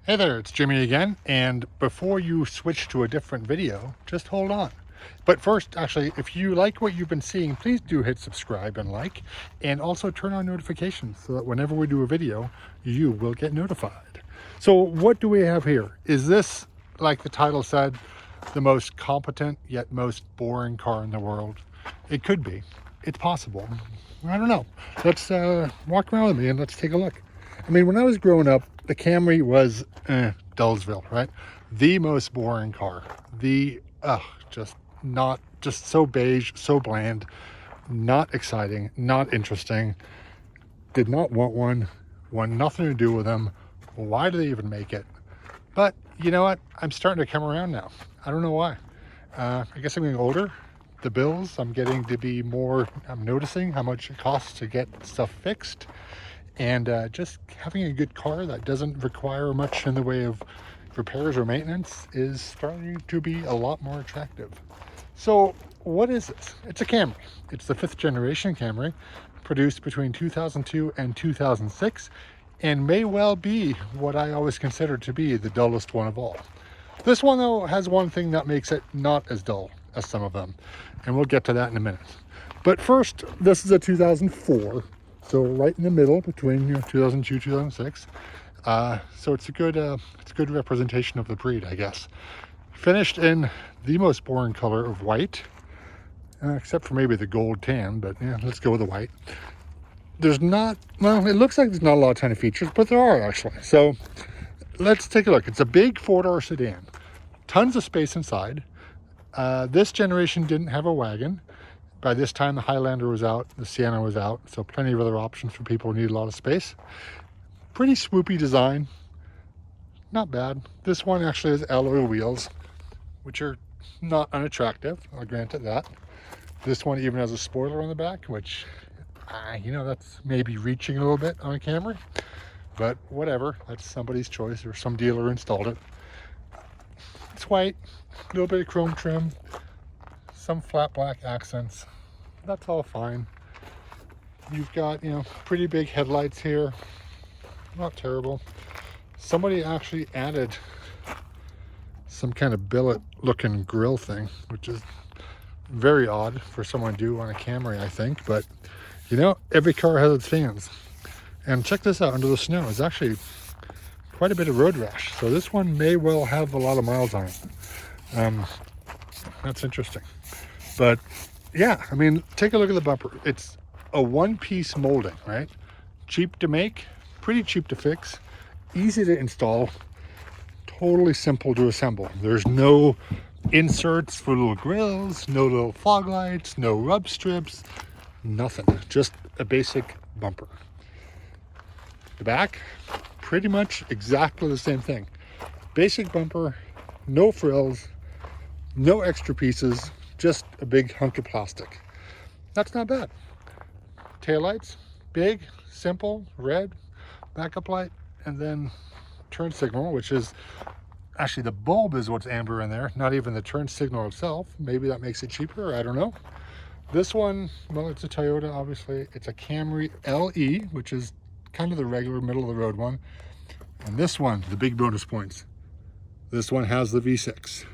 Hey there, it's Jimmy again, and before you switch to a different video, just hold on. But first, actually, if you like what you've been seeing, please do hit subscribe and like, and also turn on notifications so that whenever we do a video, you will get notified. So what do we have here? Is this, like the title said, the most competent yet most boring car in the world? It could be. It's possible. I don't know. Let's walk around with me and let's take a look. I mean, when I was growing up, the Camry was Dullsville, right? The most boring car. Just so beige, so bland, not exciting, not interesting. Did not want nothing to do with them. Why do they even make it? But you know what? I'm starting to come around now. I don't know why. I guess I'm getting older. The bills, I'm getting to be more, I'm noticing how much it costs to get stuff fixed. And just having a good car that doesn't require much in the way of repairs or maintenance is starting to be a lot more attractive. So what is this? It's a Camry. It's the 5th generation Camry, produced between 2002 and 2006, and may well be what I always considered to be the dullest one of all. This one, though, has one thing that makes it not as dull as some of them, and we'll get to that in a minute. But first, this is a 2004. So right in the middle between 2002 2006. So it's a good representation of the breed, I guess. Finished in the most boring color of white, except for maybe the gold tan, but yeah, let's go with the white. There's not, well, it looks like there's not a lot of tiny features, but there are actually. So let's take a look. It's a big 4-door sedan, tons of space inside. This generation didn't have a wagon. By this time, the Highlander was out, the Sienna was out, so plenty of other options for people who need a lot of space. Pretty swoopy design, not bad. This one actually has alloy wheels, which are not unattractive, I'll grant it that. This one even has a spoiler on the back, which, that's maybe reaching a little bit on a Camry, but whatever, that's somebody's choice, or some dealer installed it. It's white, a little bit of chrome trim, some flat black accents. That's all fine. You've got, pretty big headlights here. Not terrible. Somebody actually added some kind of billet looking grill thing, which is very odd for someone to do on a Camry, I think. But, every car has its fans. And check this out, under the snow is actually quite a bit of road rash. So this one may well have a lot of miles on it. That's interesting. But yeah, I mean, take a look at the bumper. It's a one-piece molding, right? Cheap to make, pretty cheap to fix, easy to install, totally simple to assemble. There's no inserts for little grills, no little fog lights, no rub strips, nothing. Just a basic bumper. The back, pretty much exactly the same thing. Basic bumper, no frills, no extra pieces, just a big hunk of plastic. That's not bad. Taillights, big, simple, red, backup light, and then turn signal, which is actually the bulb is what's amber in there, not even the turn signal itself. Maybe that makes it cheaper, I don't know. This one, well, it's a Toyota, obviously. It's a Camry LE, which is kind of the regular middle of the road one. And this one, the big bonus points. This one has the V6,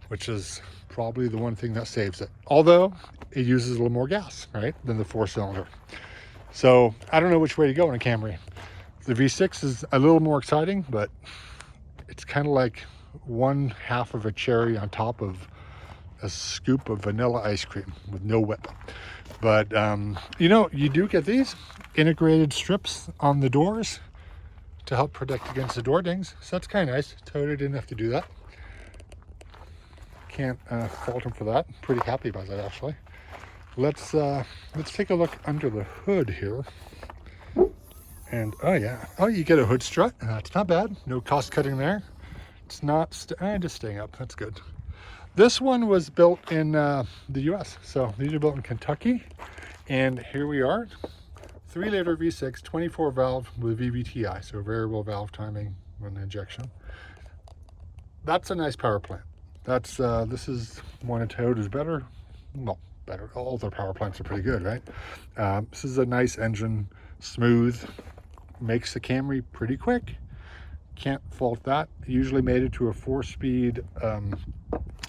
which is probably the one thing that saves it. Although it uses a little more gas, right, than the 4-cylinder. So I don't know which way to go in a Camry. The V6 is a little more exciting, but it's kind of like one half of a cherry on top of a scoop of vanilla ice cream with no whip. But, you do get these integrated strips on the doors to help protect against the door dings. So that's kind of nice. Toyota didn't have to do that. Can't fault them for that. Pretty happy about that, actually. Let's take a look under the hood here. And you get a hood strut. It's not bad. No cost cutting there. It's not just staying up. That's good. This one was built in the U.S. So these are built in Kentucky, and here we are. 3-liter V6, 24 valve with VVTi, so variable valve timing when injection. That's a nice power plant. That's this is one of Toyota's better. Well, better. All their power plants are pretty good, right? This is a nice engine, smooth, makes the Camry pretty quick. Can't fault that. Usually made it to a 4-speed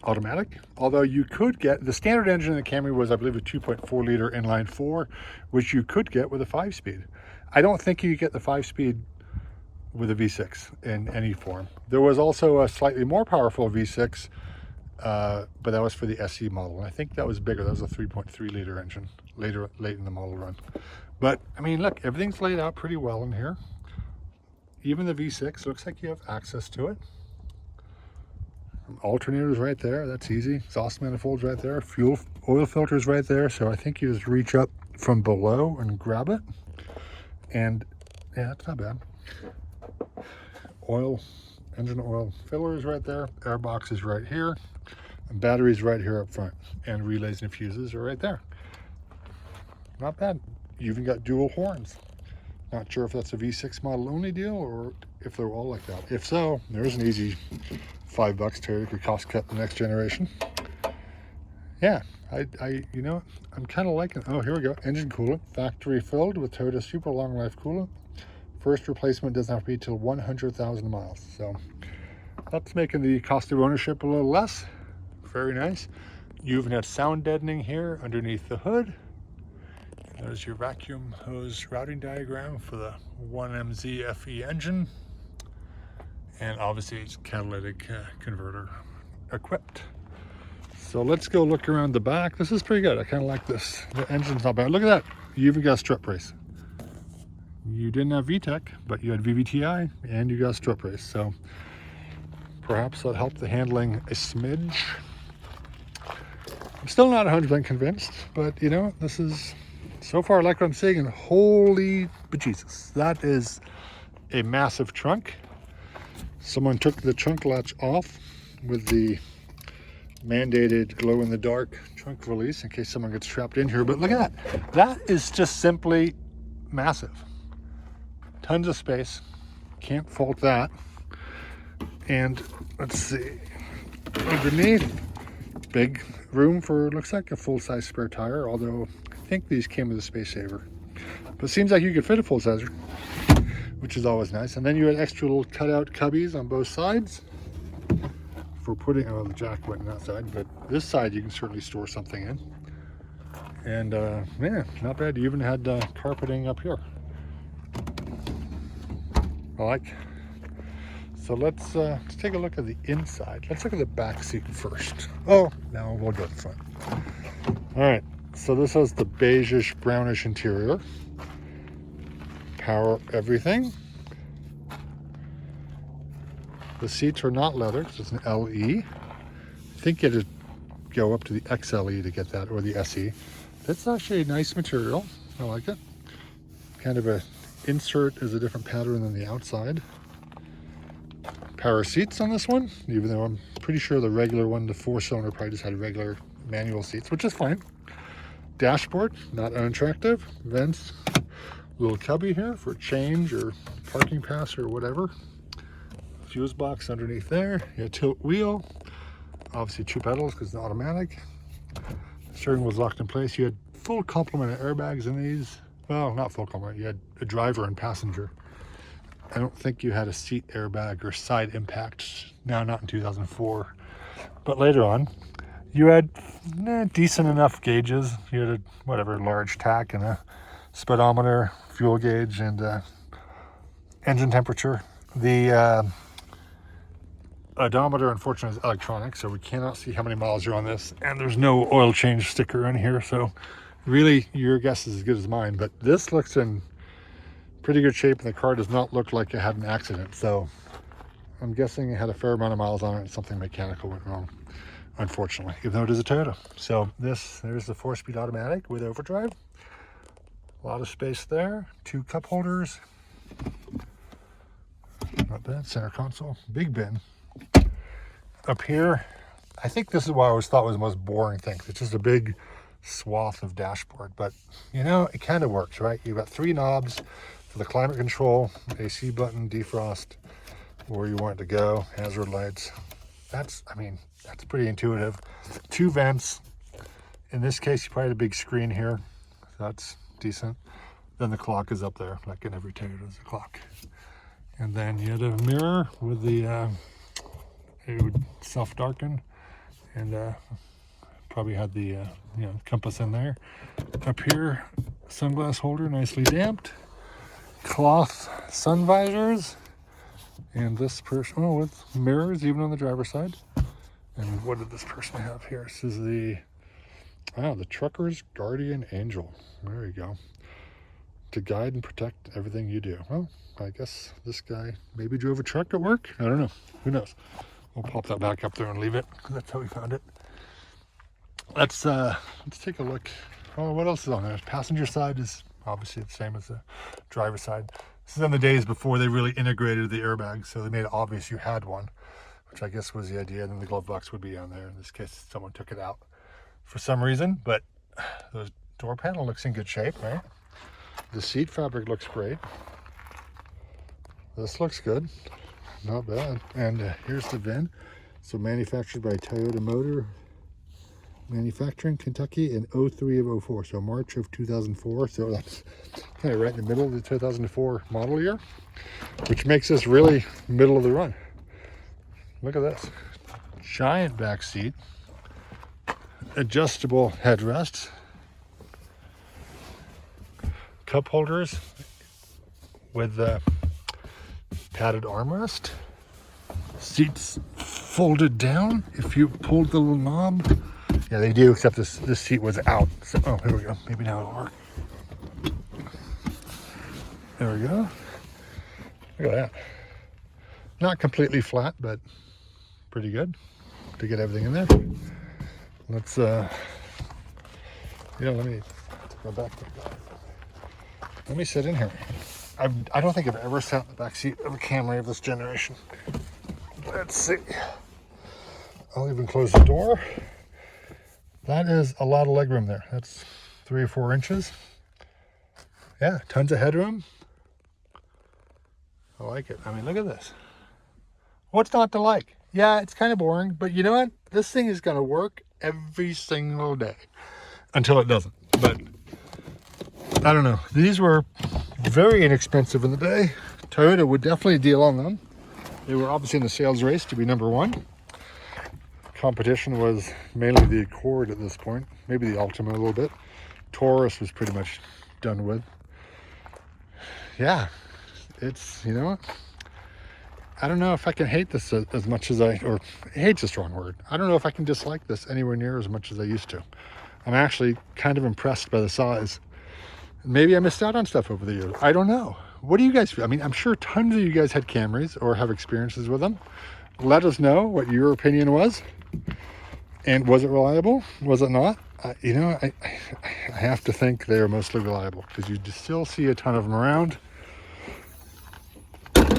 automatic, although you could get the standard engine in the Camry was, I believe, a 2.4 liter inline 4, which you could get with a 5-speed. I don't think you get the 5-speed with a V6 in any form. There was also a slightly more powerful V6, but that was for the SE model, and I think that was bigger. That was a 3.3 liter engine late in the model run. But I mean, look, everything's laid out pretty well in here. Even the V6 looks like you have access to it. Alternators right there, that's easy. Exhaust manifolds right there. Fuel oil filters right there. So I think you just reach up from below and grab it. And yeah, that's not bad. Engine oil fillers right there. Air box is right here. And batteries right here up front. And relays and fuses are right there. Not bad. You even got dual horns. Not sure if that's a V6 model only deal or if they're all like that. If so, there's an easy $5 to you could cost cut the next generation. Yeah, you know, I'm kind of liking. Oh, here we go. Engine coolant, factory filled with Toyota super long life coolant. First replacement doesn't have to be till 100,000 miles. So that's making the cost of ownership a little less. Very nice. You even have sound deadening here underneath the hood. There's your vacuum hose routing diagram for the 1MZ FE engine. And obviously it's catalytic converter equipped. So let's go look around the back. This is pretty good. I kind of like this. The engine's not bad. Look at that. You even got a strut brace. You didn't have VTEC, but you had VVTi and you got a strut brace. So perhaps that helped the handling a smidge. I'm still not 100% convinced, but you know, this is... So far, I like what I'm seeing, and holy bejesus, that is a massive trunk. Someone took the trunk latch off with the mandated glow-in-the-dark trunk release in case someone gets trapped in here. But look at that. That is just simply massive. Tons of space. Can't fault that. And let's see. Underneath, big room for, looks like a full-size spare tire, although I think these came with a space saver. But it seems like you could fit a full-sizer, which is always nice. And then you had extra little cutout cubbies on both sides for putting, oh, the jack went on that side, but this side you can certainly store something in. And man, not bad. You even had carpeting up here. I like. So let's take a look at the inside. Let's look at the back seat first. Oh, now we'll go to the front. All right. So this has the beigeish brownish interior. Power everything. The seats are not leather because it's an LE. I think you had to go up to the XLE to get that, or the SE. That's actually a nice material. I like it. Kind of a insert is a different pattern than the outside. Power seats on this one, even though I'm pretty sure the regular one, the 4-cylinder, probably just had regular manual seats, which is fine. Dashboard, not unattractive. Vents, little cubby here for change or parking pass or whatever. Fuse box underneath there. You have tilt wheel, obviously 2 pedals because it's automatic. Steering wheel's locked in place. You had full complement of airbags in these. Well, not full complement. You had a driver and passenger. I don't think you had a seat airbag or side impact. No, not in 2004, but later on. You had decent enough gauges. You had a, whatever, large tach and a speedometer, fuel gauge, and engine temperature. The odometer, unfortunately, is electronic, so we cannot see how many miles you're on this. And there's no oil change sticker in here, so really your guess is as good as mine. But this looks in pretty good shape, and the car does not look like it had an accident. So I'm guessing it had a fair amount of miles on it and something mechanical went wrong, unfortunately, even though it is a Toyota. So there's the 4-speed automatic with overdrive. A lot of space there. 2 cup holders. Not bad. Center console. Big bin. Up here, I think this is what I always thought was the most boring thing. It's just a big swath of dashboard. But, you know, it kind of works, right? You've got 3 knobs for the climate control, AC button, defrost, where you want it to go, hazard lights. That's pretty intuitive. 2 vents. In this case, you probably had a big screen here. So that's decent. Then the clock is up there, like in every Toyota, there's a clock. And then you had a mirror with the, it would self-darken, and probably had the, compass in there. Up here, sunglass holder, nicely damped. Cloth sun visors. And this person, oh, with mirrors even on the driver's side. And what did this person have here? This is the trucker's guardian angel. There you go. To guide and protect everything you do. Well, I guess this guy maybe drove a truck at work. I don't know. Who knows? We'll pop that back up there and leave it, because that's how we found it. Let's take a look. Oh, what else is on there? Passenger side is obviously the same as the driver's side. This is in the days before they really integrated the airbags, so they made it obvious you had one, which I guess was the idea. And then the glove box would be on there. In this case, someone took it out for some reason, but the door panel looks in good shape, right? The seat fabric looks great. This looks good, not bad. And here's the VIN. So manufactured by Toyota Motor Manufacturing, Kentucky in 03 of 04, so March of 2004. So that's kind of right in the middle of the 2004 model year, which makes this really middle of the run. Look at this. Giant back seat, adjustable headrests, cup holders with padded armrest, seats folded down if you pulled the little knob. Yeah, they do, except this seat was out. So, oh, here we go. Maybe now it'll work. There we go. Look at that. Not completely flat, but pretty good to get everything in there. Let's, let me go back. Let me sit in here. I don't think I've ever sat in the back seat of a Camry of this generation. Let's see. I'll even close the door. That is a lot of legroom there. That's 3 or 4 inches. Yeah, tons of headroom. I like it. I mean, look at this. What's not to like? Yeah, it's kind of boring, but you know what? This thing is going to work every single day until it doesn't. But I don't know. These were very inexpensive in the day. Toyota would definitely deal on them. They were obviously in the sales race to be #1. Competition was mainly the Accord at this point, maybe the Altima a little bit. Taurus was pretty much done with. Yeah, it's, I don't know if I can hate this as much as or hate's a strong word. I don't know if I can dislike this anywhere near as much as I used to. I'm actually kind of impressed by the size. Maybe I missed out on stuff over the years. I don't know. What do you guys feel? I mean, I'm sure tons of you guys had Camrys or have experiences with them. Let us know what your opinion was. And was it reliable? Was it not? I have to think they are mostly reliable, because you still see a ton of them around.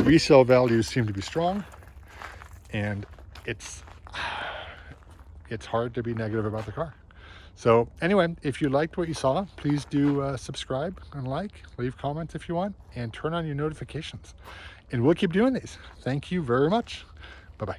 Resale values seem to be strong, and it's hard to be negative about the car. So anyway, if you liked what you saw, please do subscribe and leave comments if you want, and turn on your notifications. And we'll keep doing these. Thank you very much. Bye-bye.